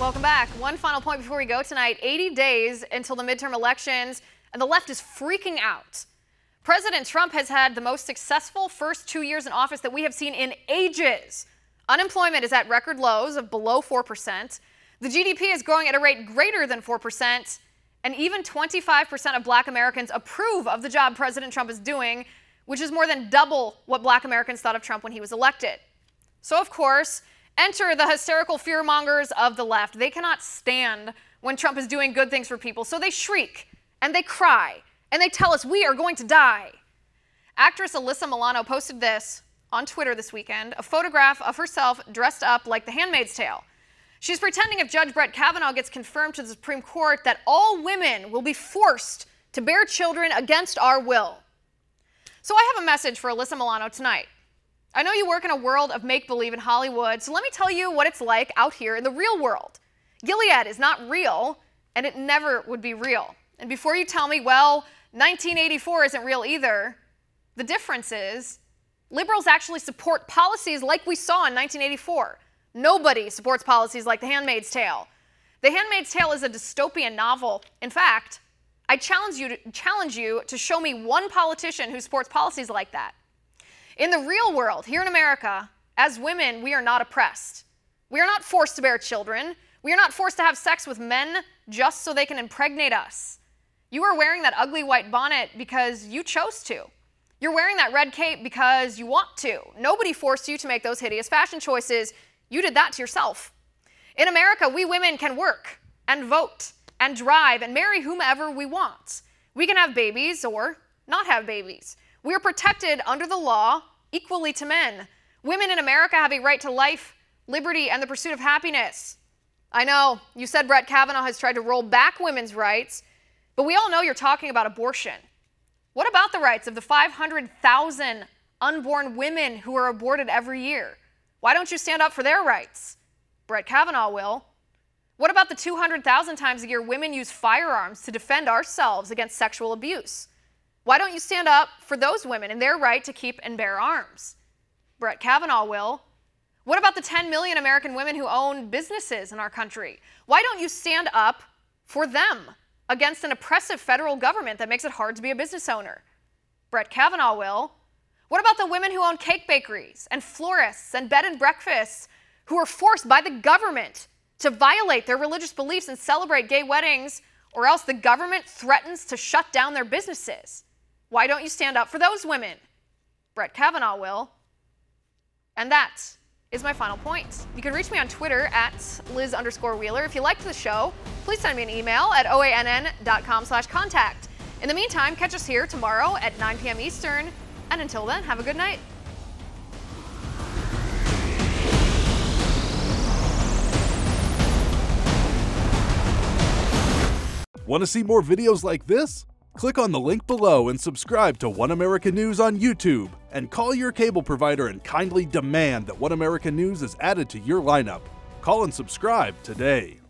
Welcome back. One final point before we go tonight. 80 days until the midterm elections, and the left is freaking out. President Trump has had the most successful first 2 years in office that we have seen in ages. Unemployment is at record lows of below 4%. The GDP is growing at a rate greater than 4%. And even 25% of black Americans approve of the job President Trump is doing, which is more than double what black Americans thought of Trump when he was elected. So, of course, enter the hysterical fearmongers of the left. They cannot stand when Trump is doing good things for people, so they shriek and they cry and they tell us we are going to die. Actress Alyssa Milano posted this on Twitter this weekend, a photograph of herself dressed up like the Handmaid's Tale. She's pretending if Judge Brett Kavanaugh gets confirmed to the Supreme Court that all women will be forced to bear children against our will. So I have a message for Alyssa Milano tonight. I know you work in a world of make-believe in Hollywood, so let me tell you what it's like out here in the real world. Gilead is not real, and it never would be real. And before you tell me, well, 1984 isn't real either, the difference is liberals actually support policies like we saw in 1984. Nobody supports policies like The Handmaid's Tale. The Handmaid's Tale is a dystopian novel. In fact, I challenge you to show me one politician who supports policies like that. In the real world, here in America, as women, we are not oppressed. We are not forced to bear children. We are not forced to have sex with men just so they can impregnate us. You are wearing that ugly white bonnet because you chose to. You're wearing that red cape because you want to. Nobody forced you to make those hideous fashion choices. You did that to yourself. In America, we women can work and vote and drive and marry whomever we want. We can have babies or not have babies. We are protected under the law equally to men. Women in America have a right to life, liberty, and the pursuit of happiness. I know, you said Brett Kavanaugh has tried to roll back women's rights, but we all know you're talking about abortion. What about the rights of the 500,000 unborn women who are aborted every year? Why don't you stand up for their rights? Brett Kavanaugh will. What about the 200,000 times a year women use firearms to defend ourselves against sexual abuse? Why don't you stand up for those women and their right to keep and bear arms? Brett Kavanaugh will. What about the 10 million American women who own businesses in our country? Why don't you stand up for them against an oppressive federal government that makes it hard to be a business owner? Brett Kavanaugh will. What about the women who own cake bakeries and florists and bed and breakfasts who are forced by the government to violate their religious beliefs and celebrate gay weddings, or else the government threatens to shut down their businesses? Why don't you stand up for those women? Brett Kavanaugh will. And that is my final point. You can reach me on Twitter at Liz_Wheeler. If you liked the show, please send me an email at oann.com/contact. In the meantime, catch us here tomorrow at 9 p.m. Eastern. And until then, have a good night. Want to see more videos like this? Click on the link below and subscribe to One American News on YouTube, and call your cable provider and kindly demand that One American News is added to your lineup. Call and subscribe today.